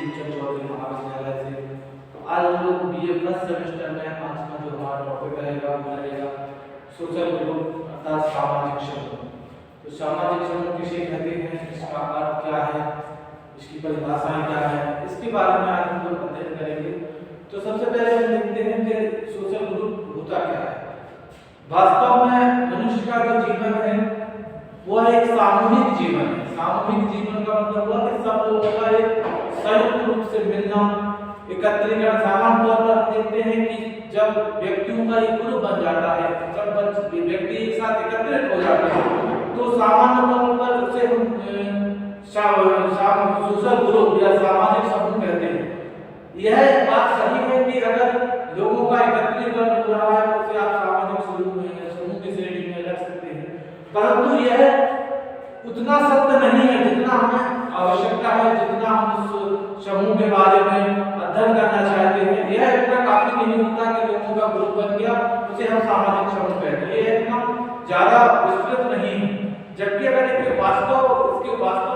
दीपचंद चौधरी महाविद्यालय से। तो आज हम लोग बीए फर्स्ट सेमेस्टर में आज का जो हमारा टॉपिक रहेगा वो रहेगा सोशल ग्रुप अर्थात सामाजिक समूह। तो सामाजिक समूह किसे कहते हैं, इसका अर्थ क्या है, इसकी परिभाषाएं क्या है, इसके बारे में आज हम लोग अध्ययन करेंगे। तो सबसे पहले हम देखते हैं कि सोशल ग्रुप होता क्या है। वास्तव में मनुष्य का जो जीवन है वह एक सामूहिक जीवन है। सामूहिक जीवन का मतलब हुआ कि सब लोगों का एक संयुक्त रूप से मिलना, एकत्रीकरण। सामान्य तौर पर हम देखते हैं कि जब व्यक्तियों का एक ग्रुप बन जाता है, जब व्यक्ति एक साथ एकत्रित हो जाते हैं तो सामान्य तौर पर उसे हम सोशल ग्रुप या सामाजिक समूह कहते हैं। यह बात सही है कि अगर लोगों का एकत्रीकरण हो रहा है तो उसे आप सामाजिक समूह की श्रेणी में रख सकते हैं, परंतु यह उतना सत्य नहीं है जितना हमें आवश्यकता है, जितना हम उस समूह के बारे में अध्ययन करना चाहते हैं। यह इतना काफी नहीं होता कि लोगों का ग्रुप बन गया उसे हम सामाजिक समूह कहते हैं, यह इतना ज्यादा विस्तृत नहीं है। जबकि अगर इसके वास्तव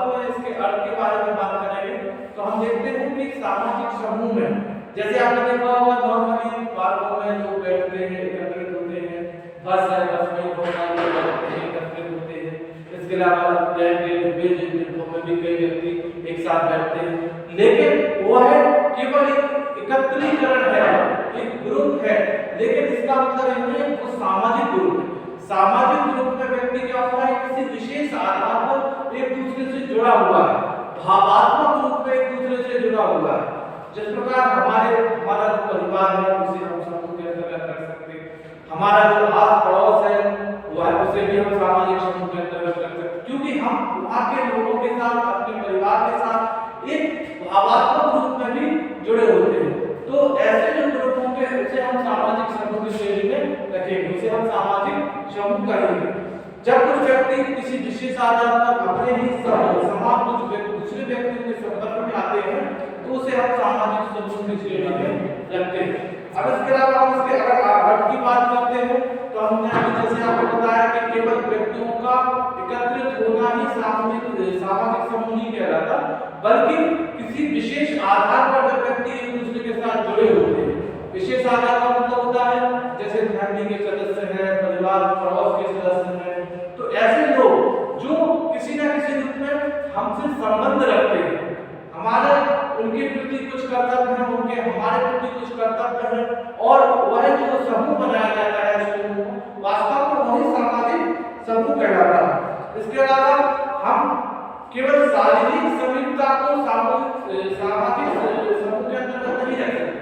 में इसके अर्थ के बारे में बात करेंगे तो हम देखते हैं कि सामाजिक समूह में, जैसे आपने देखा होगा नॉर्मली पार्कों में लोग बैठते हैं, एकत्रित होते हैं, बस है, बस में बहुत सारे लोग बैठते हैं, एकत्रित होते हैं। इसके अलावा ट्रेन के डिब्बों में भी कई व्यक्ति एक साथ बैठते हैं, लेकिन वो है केवल एक एकत्रीकरण है, एक ग्रुप है, लेकिन इसका मतलब ये है वो सामाजिक ग्रुप है। सामाजिक ग्रुप में व्यक्ति क्या होता है, किसी विशेष आधार पर एक दूसरे से जुड़ा हुआ है, भावात्मक रूप में एक दूसरे से जुड़ा हुआ है। जिस प्रकार हमारा जो परिवार है उसे हम समूह के अंतर्गत रख सकते हैं, हमारा जो आस पड़ोस है वह उसे भी हम सामाजिक समूह के अंतर्गत रख सकते हैं, क्योंकि हम वहाँ के लोगों के साथ, अपने परिवार के साथ एक भावात्मक रूप में भी जुड़े होते हैं। तो ऐसे जो ग्रुप होंगे उसे हम सामाजिक समूह की श्रेणी में रखेंगे, उसे हम सामाजिक समूह कहेंगे। जब कुछ व्यक्ति किसी विशेष आधार पर अपने ही समान कुछ दूसरे व्यक्तियों के संपर्क में आते हैं तो उसे हम सामाजिक समूह की श्रेणी में रखते हैं। अब इसके अलावा हम इसके अगर अर्थ की बात करते हैं तो हमने अभी जैसे आपको बताया कि केवल व्यक्तियों का एकत्रित होना ही सामाजिक समूह नहीं कहलाता, बल्कि किसी विशेष आधार पर जब व्यक्ति एक दूसरे के साथ जुड़े होते हैं। विशेष आधार का मतलब होता है जैसे फैमिली के सदस्य हैं, परिवार पड़ोस के सदस्य हैं, तो ऐसे लोग जो किसी न किसी रूप में हमसे संबंध रखते हैं, हमारे उनके प्रति कुछ कर्तव्य है, उनके हमारे प्रति कुछ कर्तव्य है, और वह जो समूह बनाया जाता है समूह वास्तव में वही सामाजिक समूह कहलाता है। इसके अलावा हम केवल शारीरिक समीपता को सामाजिक समूह के अंतर्गत नहीं रख सकते।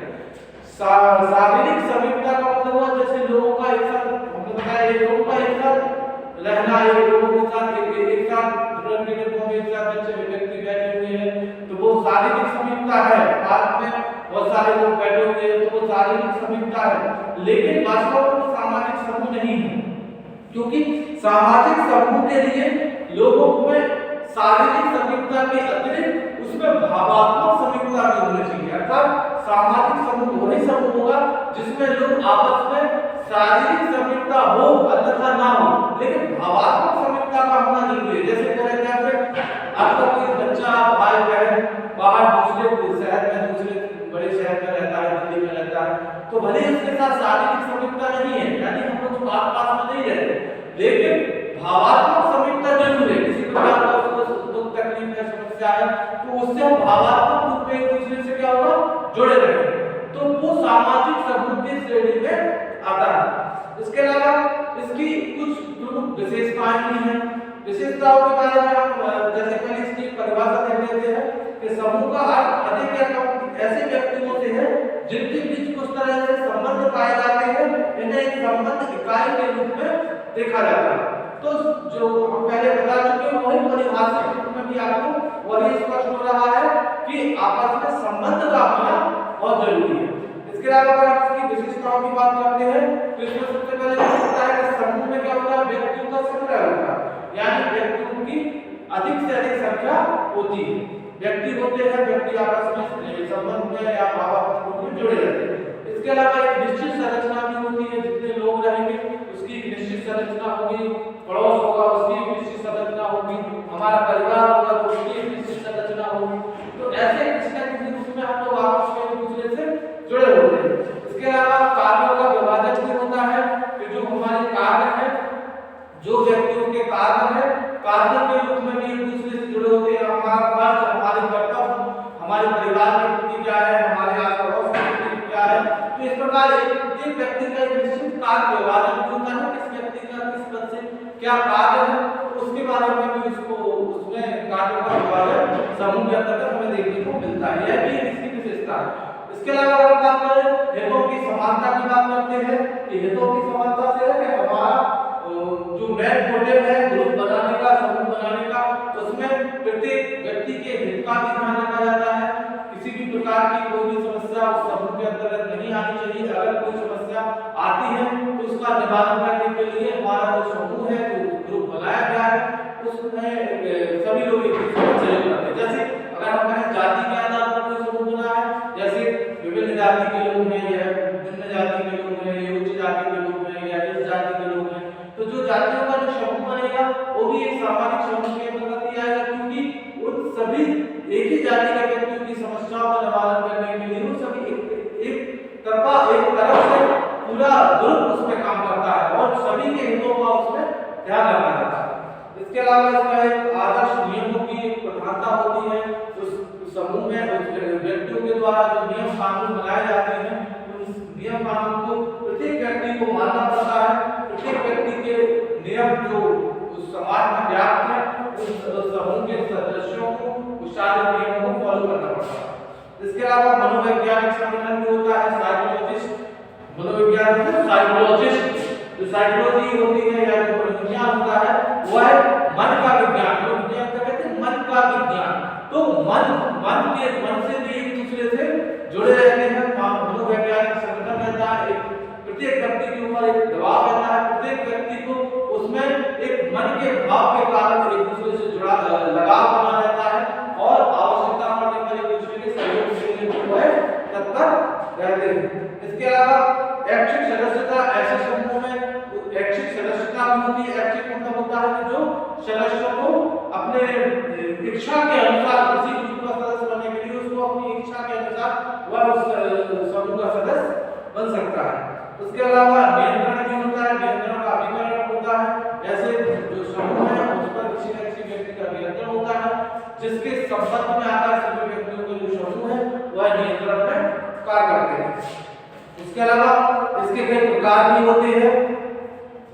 शारीरिक समीपता का मतलब हुआ जैसे लोगों का एक साथ, हमने बताया लोगों का एक साथ रहना, एक लोगों के साथ एक साथ ट्रेन के डिब्बों में एक साथ व्यक्ति बैठे हुए हैं तो वो शारीरिक समीपता है। पार्क में बहुत सारे लोग बैठे हुए हैं तो वो शारीरिक समीपता है, लेकिन वास्तव में वो सामाजिक समूह नहीं है, क्योंकि सामाजिक समूह के लिए लोगों में शारीरिक समीपता के अतिरिक्त उसमें भावात्मक समीपता भी होनी चाहिए। अर्थात सामाजिक समूह वही समूह होगा जिसमें लोग आपस में शारीरिक समीपता हो अन्यथा ना हो, लेकिन भावात्मक समीपता का होना जरूरी है। जैसे फॉर एग्जांपल आपका कोई बच्चा भाई बहन बाहर दूसरे शहर में, दूसरे बड़े शहर में रहता है, दिल्ली में रहता है, तो भले ही उसके साथ शारीरिक समीपता नहीं है, यानी हम लोग आस-पास में नहीं रहते, लेकिन भावात्मक समीपता जरूर है। किसी प्रकार का उसको दुख तकलीफ है, समस्या है, तो उससे हम भावात्मक रूप में एक दूसरे से क्या होगा, जुड़े रहेंगे, तो वो सामाजिक समूह की श्रेणी में आता है। इसके अलावा इसकी कुछ प्रमुख विशेषताएं भी हैं। विशेषताओं के बारे में हम जैसे पहले इसकी परिभाषा देख लेते हैं कि समूह का अर्थ अधिक या कम ऐसे व्यक्तियों से है जिनके बीच कुछ तरह से संबंध पाए जाते हैं, इन्हें एक संबंध इकाई के रूप में देखा जाता है। तो जो हम पहले बता चुके हैं वही परिभाषा के रूप में भी आपको वही स्पष्ट हो रहा है कि आपस में संबंध का होना बहुत जरूरी है। इसके अलावा अगर आप इसकी विशेषताओं की बात करते हैं तो इसमें सबसे पहले विशेषता है कि समूह में क्या होता है, व्यक्तियों का संग्रह होता है, यानी व्यक्तियों की अधिक से अधिक संख्या होती है। व्यक्ति होते हैं, व्यक्ति आपस में संबंध में या भावात्मक रूप में जुड़े रहते हैं। इसके अलावा एक निश्चित संरचना भी होती है, जितने लोग रहेंगे उसकी एक निश्चित संरचना होगी, पड़ोस होगा उसकी एक निश्चित संरचना होगी, हमारा परिवार होगा तो उसकी एक निश्चित संरचना होगी। तो ऐसे किसी न किसी परिवार के प्रति क्या है, हमारे आस पड़ोस के प्रति क्या है। तो इस प्रकार एक व्यक्ति का एक निश्चित कार्य विभाजन होता है, किस व्यक्ति का किस पद से क्या कार्य है, तो उसके बारे में भी उसको उसमें कार्यों का विभाजन समूह के अंतर्गत हमें देखने को मिलता है। यह भी इसकी विशेषता है। इसके अलावा अगर बात करें हितों की समानता की बात करते हैं कि हितों की समानता से है कि हमारा जो मेन मोटिव है ग्रुप बनाने का, समूह बनाने का, उसमें प्रत्येक व्यक्ति के हित का भी ध्यान रखा जाता है। किसी भी प्रकार की कोई भी समस्या उस समूह के अंतर्गत नहीं आनी चाहिए। अगर कोई समस्या आती है तो उसका निवारण करने के लिए हमारा जो समूह है, जो ग्रुप बनाया गया है, उसमें सभी लोग एक दूसरे को सहयोग करते हैं। जैसे अगर हम कहें जाति के आधार पर कोई समूह बना है, जैसे विभिन्न जाति के लोग हैं, या निम्न जाति के लोग हैं, या उच्च जाति के लोग हैं, या इस जाति के लोग हैं, तो जो जातियों का जो समूह बनेगा वो भी एक सामाजिक समूह के अंतर्गत ही आएगा, क्योंकि उन सभी एक ही जाति के व्यक्तियों की समस्याओं का निवारण करने के लिए वो सभी एक तरफ से पूरा ग्रुप उसमें काम करता है और सभी के हितों का उसमें ध्यान रखा जाता है। इसके अलावा इसका एक आदर्श नियमों की एक प्रधानता होती है। उस समूह में उस व्यक्तियों के द्वारा जो नियम कानून बनाए जाते हैं, उस नियम कानून को प्रत्येक व्यक्ति को मानना पड़ता है। प्रत्येक व्यक्ति के नियम जो उस समाज में व्याप्त है, उस समूह के सदस्यों को उस सारे नियमों को फॉलो करना पड़ता है। इसके अलावा मनोवैज्ञानिक संगठन भी होता है, साइकोलॉजिस्ट, मनोविज्ञान साइकोलॉजिस्ट, जो साइकोलॉजी होती है या जो मनोविज्ञान होता है वो है मन का विज्ञान। मनोविज्ञान क्या कहते हैं? मन का विज्ञान। तो मन से भी एक दूसरे से जुड़े रहते हैं। मनोवैज्ञानिक संगठन रहता है, प्रत्येक व्यक्ति के ऊपर एक दबाव रहता है, प्रत्येक व्यक्ति को उसमें एक मन के भाव के कारण एक दूसरे से जुड़ा लगाव बना रहता है और आवश्यकता पड़ने पर एक दूसरे के सहयोग के लिए वो है तत्पर रहते हैं। इसके अलावा ऐच्छिक सदस्यता, ऐसे समूह में ऐच्छिक सदस्यता भी होती है। ऐच्छिक मतलब होता है कि जो सदस्यों को अपने इच्छा के अनुसार किसी ग्रुप का सदस्य बनने के लिए उसको अपनी इच्छा के अनुसार वह उस समूह का सदस्य बन सकता है। उसके अलावा नियंत्रण भी होता है, नियंत्रण का अभिकरण होता है। जैसे जो समूह है उस पर किसी न किसी व्यक्ति का नियंत्रण होता है, जिसके संपर्क में आकर सभी व्यक्तियों का जो समूह है वह नियंत्रण में कार्य करते हैं। इसके अलावा इसके कई प्रकार भी होते हैं।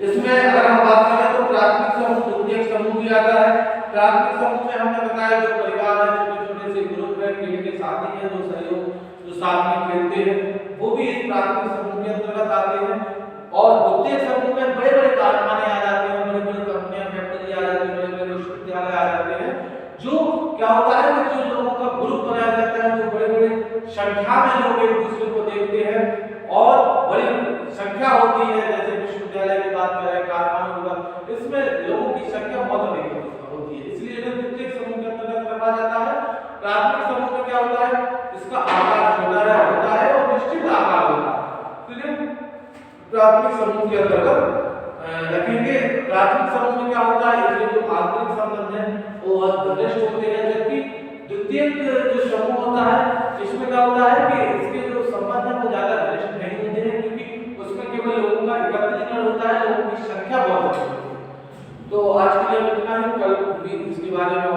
इसमें अगर हम बात करें तो प्राथमिक समूह, द्वितीयक समूह भी आता है। प्राथमिक समूह में हमने बताया जो परिवार है, छोटे-छोटे से ग्रुप है, खेल के साथी हैं, जो सहयोग जो साथ में खेलते हैं, वो भी इस प्राथमिक समूह के अंतर्गत आते हैं। और द्वितीयक समूह में बड़े-बड़े कारखाने आ जाते हैं, बड़े-बड़े कंपनियां, फैक्ट्री आ जाती है, बड़े-बड़े विश्वविद्यालय आ जाते हैं। जो क्या होता है कि जो लोगों का ग्रुप बनाया जाता है, जो बड़े-बड़े संख्या में लोग एक दूसरे को देखते हैं और बड़ी संख्या होती है, जैसे विश्वविद्यालय की बात करें, कारखानों की बात, इसमें लोगों की संख्या बहुत अधिक होती है, इसलिए इन्हें द्वितीयक समूह के अंतर्गत रखा जाता है। प्राथमिक समूह में क्या होता है? इसका आकार छोटा होता है और निश्चित आकार होता है, इसलिए प्राथमिक समूह के अंतर्गत रखेंगे। प्राथमिक समूह में क्या होता है? इसके जो आंतरिक संबंध है वो घनिष्ठ होते हैं, जबकि द्वितीयक जो समूह होता है इसमें क्या होता है कि इसके जो संबंध है वो ज्यादा घनिष्ठ नहीं होते हैं, क्योंकि उसमें केवल लोगों का एकत्रीकरण होता है, लोगों की संख्या बहुत होती है। तो आज के लिए इतना ही, कल भी इसके बारे में